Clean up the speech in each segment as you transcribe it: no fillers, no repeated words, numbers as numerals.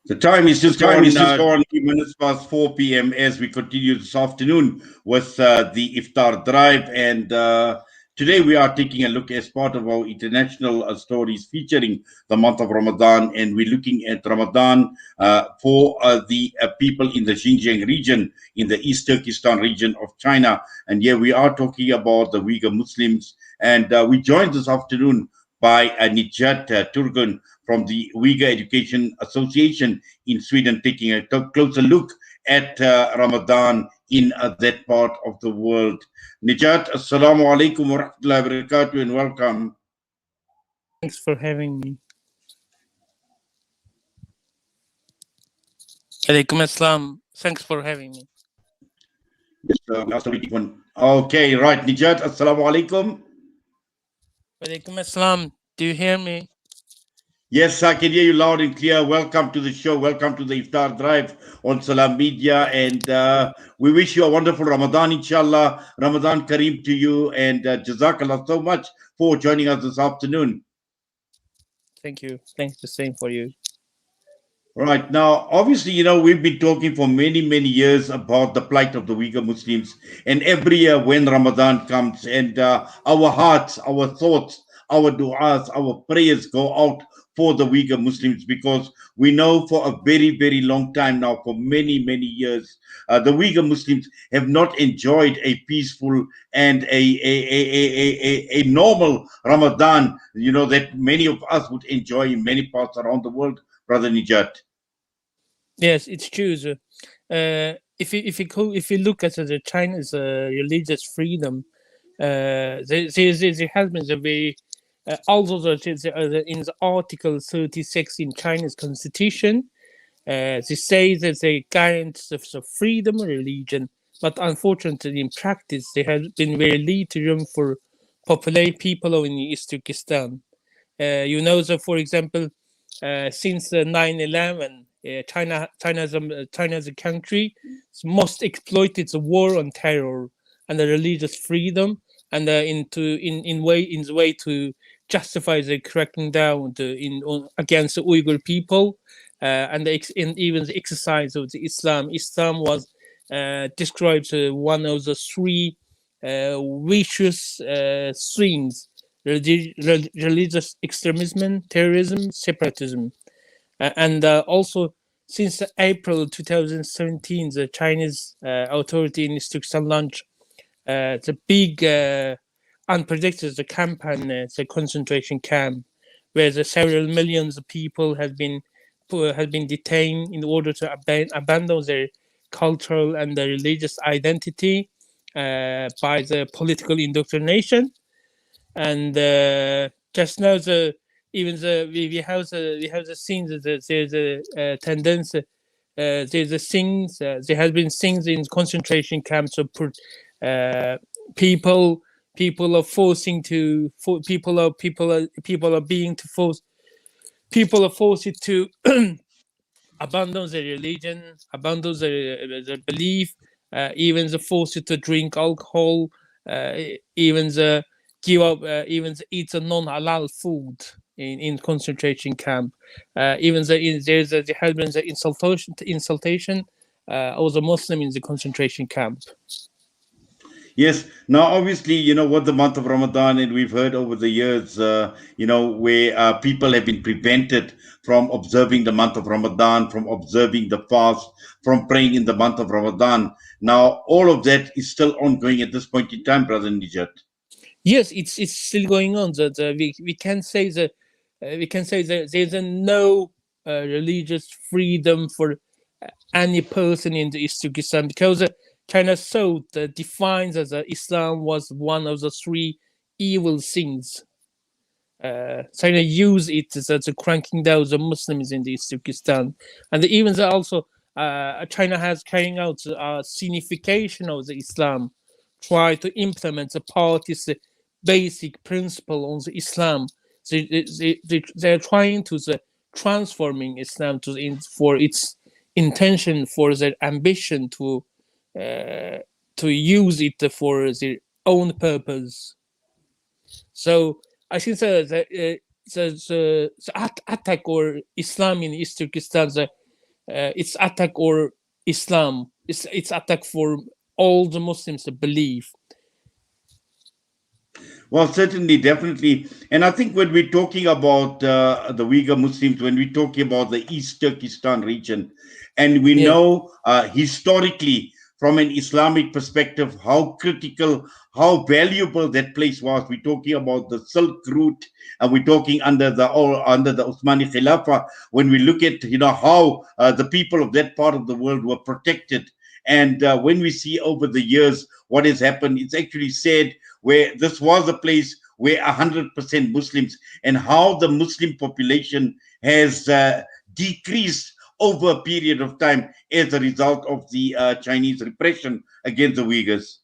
The time is just gone 3 minutes past 4 p.m. as we continue this afternoon with the Iftar Drive. And today we are taking a look as part of our international stories featuring the month of Ramadan. And we're looking at Ramadan for the people in the Xinjiang region, in the East Turkestan region of China. And here we are talking about the Uyghur Muslims. And we joined this afternoon by Nijat Turghun from the Uyghur Education Association in Sweden, taking a closer look at Ramadan in that part of the world. Nijat, assalamu alaikum wa rahmatullahi wa barakatuh, and welcome. Thanks for having me. Alaikum assalam. Thanks for having me. Yes, we are waiting for. Okay, right, Nijat, assalamu alaikum. Alaikum assalam. Do you hear me? Yes, I can hear you loud and clear. Welcome to the show. Welcome to the Iftar Drive on Salam Media. And we wish you a wonderful Ramadan, inshallah. Ramadan Kareem to you. And Jazakallah so much for joining us this afternoon. Thank you. Thanks the same for you. Right. Now, obviously, we've been talking for many, many years about the plight of the Uyghur Muslims. And every year when Ramadan comes and our hearts, our thoughts, our du'as, our prayers go out for the Uyghur Muslims, because we know for a very, very long time now, for many, many years, the Uyghur Muslims have not enjoyed a peaceful and a normal Ramadan, that many of us would enjoy in many parts around the world, Brother Nijat. Yes, it's true. If you look at the China's religious freedom, there has been a very although in the Article 36 in China's constitution, they say that they guarantee the freedom of religion, but unfortunately in practice there has been very little room for people in East Turkestan. So for example, since 9/11, China's a country most exploited the war on terror and the religious freedom, and in the way to justify the cracking down against the Uyghur people, and even the exercise of the Islam. Islam was described as one of the three vicious streams: religious extremism, terrorism, separatism, and also since April 2017, the Chinese authority in Turkestan launched the big unpredicted campaign, the concentration camp, where the several millions of people have been detained in order to abandon their cultural and their religious identity by the political indoctrination. And just now, we have the scenes that there's a tendency. There's a scenes. There has been scenes in concentration camps of people are forcing to people are being to force people are forced to abandon their religion, abandon their belief, even the forced to drink alcohol, even the give up, even the eat a non-halal food in concentration camp, even there has been the insultation of the Muslim in the concentration camp. Yes. Now, obviously, what the month of Ramadan, and we've heard over the years, where people have been prevented from observing the month of Ramadan, from observing the fast, from praying in the month of Ramadan. Now, all of that is still ongoing at this point in time, Brother Nijat. Yes, it's still going on. We can say that there's no religious freedom for any person in the East Turkestan, because China defines as Islam was one of the three evil sins. China used it as a cranking down the Muslims in the East Turkestan, and even China has carrying out a signification of the Islam, try to implement the party's basic principle on the Islam. They're trying to transforming Islam for its intention, for their ambition to use it for their own purpose. So I think the attack or Islam in East Turkestan it's attack or Islam. It's attack for all the Muslims to believe. Well, certainly, definitely. And I think when we're talking about the Uyghur Muslims, when we're talking about the East Turkestan region, and we Yeah. know historically from an Islamic perspective how critical, how valuable that place was. We're talking about the Silk Route, and we're talking under the Uthmani Khilafah. When we look at how the people of that part of the world were protected, and when we see over the years what has happened, it's actually sad where this was a place where 100% Muslims, and how the Muslim population has decreased over a period of time as a result of the Chinese repression against the Uyghurs.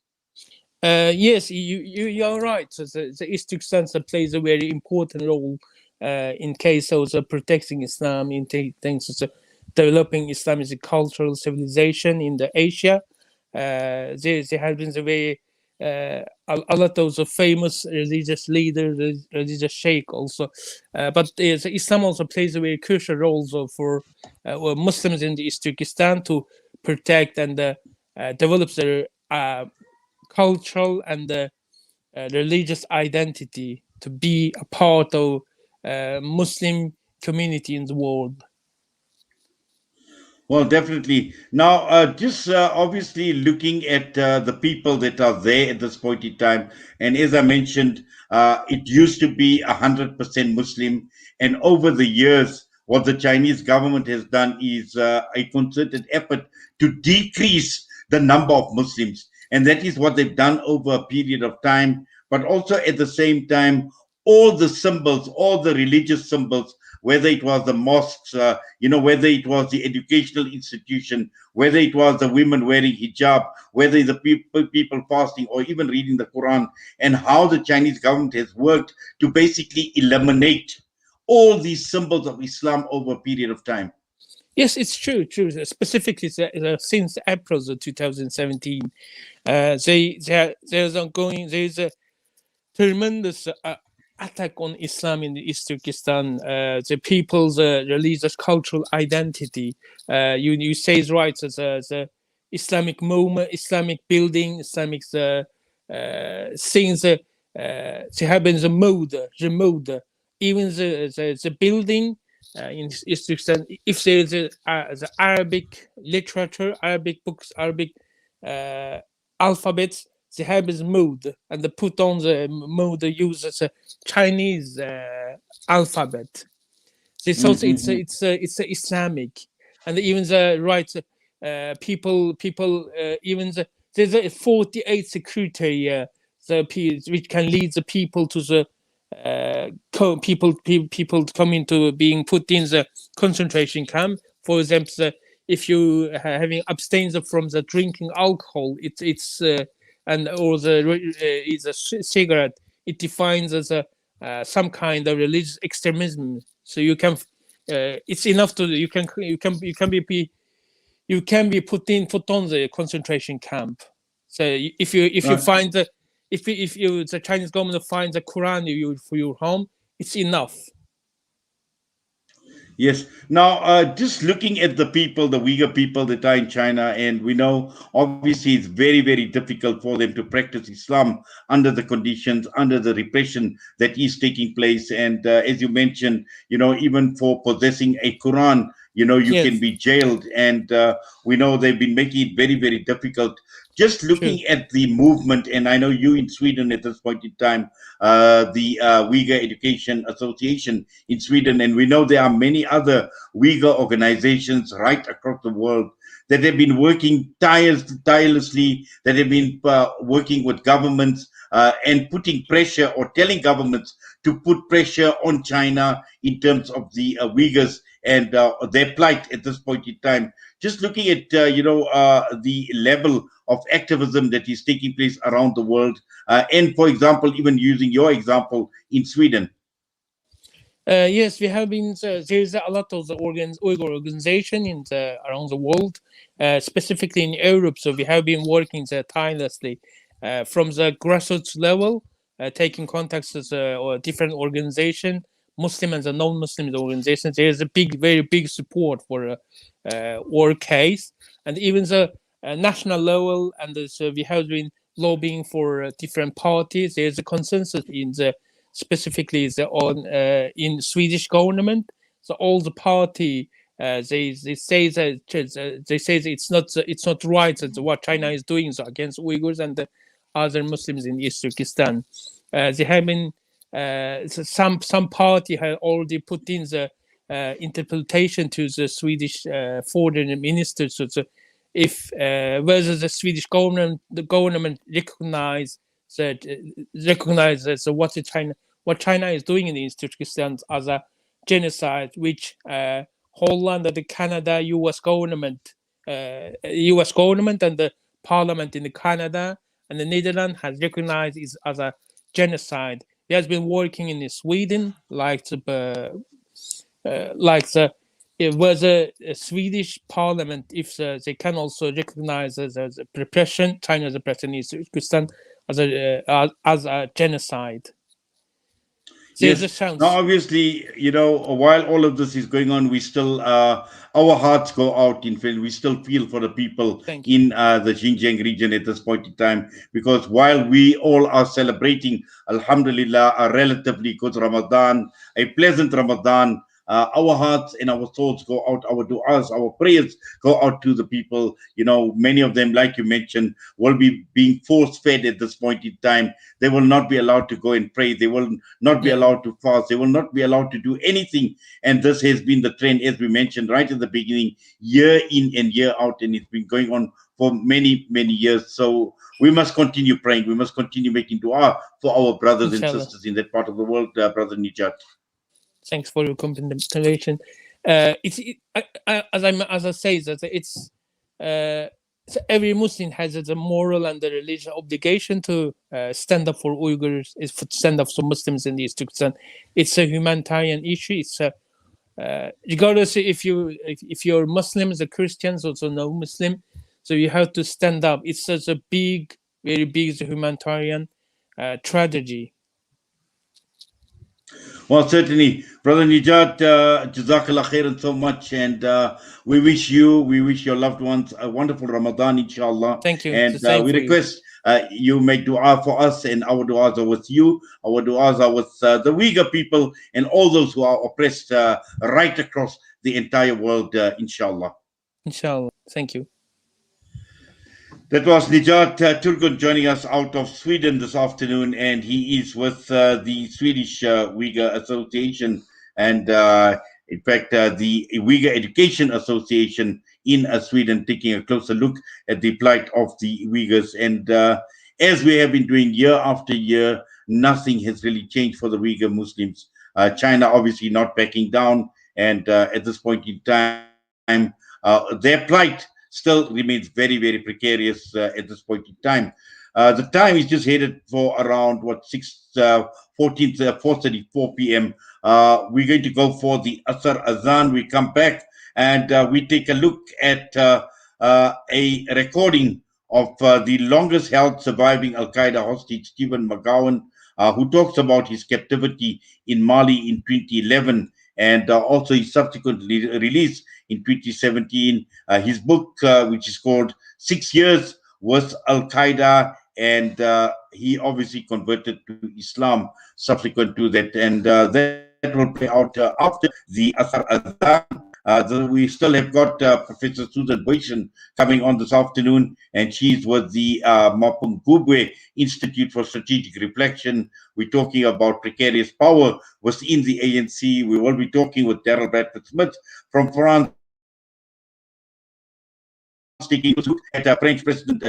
Yes, you're right. So the East Turkestan plays a very important role in case of protecting Islam, in things of developing Islam as a cultural civilization in the Asia. There has been a very a lot of the famous religious leaders, religious sheikh also, but Islam also plays a very crucial role for Muslims in the East Turkestan to protect and develop their cultural and religious identity to be a part of Muslim community in the world. Well, definitely. Now, just obviously looking at the people that are there at this point in time, and as I mentioned, it used to be 100% Muslim, and over the years, what the Chinese government has done is a concerted effort to decrease the number of Muslims, and that is what they've done over a period of time. But also at the same time, all the symbols, all the religious symbols, whether it was the mosques, whether it was the educational institution, whether it was the women wearing hijab, whether the people fasting or even reading the Quran, and how the Chinese government has worked to basically eliminate all these symbols of Islam over a period of time. Yes, it's true. True. Specifically, since April of 2017, there's ongoing. There's a tremendous attack on Islam in the East Turkestan, the people's religious cultural identity. You say it's right, the Islamic movement, Islamic building, Islamic things. They have been the mode, even the building in East Turkestan. If there is the Arabic literature, Arabic books, Arabic uh, alphabets, they have this mode, and they put on the mode uses a Chinese alphabet. This also Mm-hmm. it's Islamic, and even the right people even there's a 48 criteria which can lead the people to the people come into being put in the concentration camp. For example, if you having abstained from the drinking alcohol, it's and or the is a cigarette. It defines as a some kind of religious extremism. So you can, it's enough to you can be put on the concentration camp. So if you Right. find the if you the Chinese government finds the Quran for your home, it's enough. Yes. Now, just looking at the people, the Uyghur people that are in China, and we know obviously it's very, very difficult for them to practice Islam under the conditions, under the repression that is taking place. And as you mentioned, even for possessing a Quran, you can Yes, be jailed. And we know they've been making it very, very difficult. Just true, looking at the movement, and I know you in Sweden at this point in time, the Uyghur Education Association in Sweden, and we know there are many other Uyghur organizations right across the world that have been working tirelessly, that have been working with governments and putting pressure or telling governments to put pressure on China in terms of the Uyghurs and their plight at this point in time. Just looking at the level of activism that is taking place around the world, and for example, even using your example in Sweden. yes, we have been. There's a lot of the Uyghur organization in around the world, specifically in Europe. So we have been working there tirelessly from the grassroots level, taking contacts with or different organization, Muslim and the non-Muslim organizations, there is a very big support for our case, and even the national level, and so we have been lobbying for different parties. There is a consensus in the specifically the on in Swedish government. So all the party they say that it's not right that what China is doing so against Uyghurs and the other Muslims in East Turkestan. They have been some party had already put in the interpretation to the Swedish foreign minister. So if whether the Swedish government recognize that what China is doing in East Turkestan as a genocide, which Holland and the Canada, U.S. government and the parliament in the Canada and the Netherlands has recognized it as a genocide. He has been working in Sweden, like the it was a Swedish parliament. If they can also recognize as a repression, China's repression is Kyrgyzstan as a genocide. There's a Yes. chance. Now, obviously, while all of this is going on, we still, our hearts go out in film. We still feel for the people Thank you. in the Xinjiang region at this point in time, because while we all are celebrating, Alhamdulillah, a relatively good Ramadan, a pleasant Ramadan, our hearts and our thoughts go out, our du'as, our prayers go out to the people. Many of them, like you mentioned, will be being force fed at this point in time. They will not be allowed to go and pray. They will not be Yeah. allowed to fast. They will not be allowed to do anything. And this has been the trend, as we mentioned right at the beginning, year in and year out. And it's been going on for many, many years. So we must continue praying. We must continue making dua for our brothers and Inshallah. sisters in that part of the world, Brother Nijat. Thanks for your contribution. As I say that so every Muslim has the moral and the religious obligation to stand up for Uyghurs, is to stand up for Muslims in East Turkestan. It's a humanitarian issue. It's regardless if you're Muslims or Christians or no Muslim, so you have to stand up. It's such a very big humanitarian tragedy. Well, certainly, Brother Nijat, Jazakallah khairan so much. And we wish your loved ones a wonderful Ramadan, inshallah. Thank you. And It's the same we for you. request you make dua for us, and our duas are with you. Our duas are with the Uyghur people and all those who are oppressed right across the entire world, inshallah. Inshallah. Thank you. That was Nijat Turghun joining us out of Sweden this afternoon, and he is with the Swedish Uyghur Association, and in fact, the Uyghur Education Association in Sweden, taking a closer look at the plight of the Uyghurs. And as we have been doing year after year, nothing has really changed for the Uyghur Muslims. China obviously not backing down, and at this point in time, their plight still remains very, very precarious at this point in time. The time is just headed for around 4:34 p.m. We're going to go for the Asr Azan. We come back and we take a look at a recording of the longest held surviving Al Qaeda hostage, Stephen McGowan, who talks about his captivity in Mali in 2011 and also his subsequent release in 2017. His book, which is called 6 Years with Al Qaeda, and he obviously converted to Islam subsequent to that. And that will play out after the Asr Azan. We still have got Professor Susan Boyson coming on this afternoon, and she's with the Mapungubwe Institute for Strategic Reflection. We're talking about precarious power within the ANC. We will be talking with Daryl Bradford Smith from France, taking a look at French President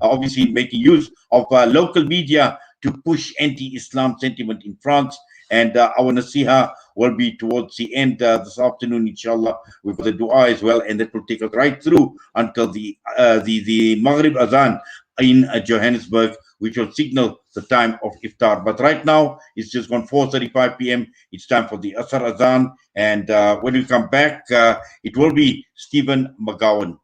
obviously making use of local media to push anti-Islam sentiment in France. And our nasiha will be towards the end this afternoon, inshallah. We've got the dua as well, and that will take us right through until the Maghrib Azan in Johannesburg, which will signal the time of iftar. But right now, it's just gone 4:35 p.m. It's time for the Asr Azan, and when we come back, it will be Stephen McGowan.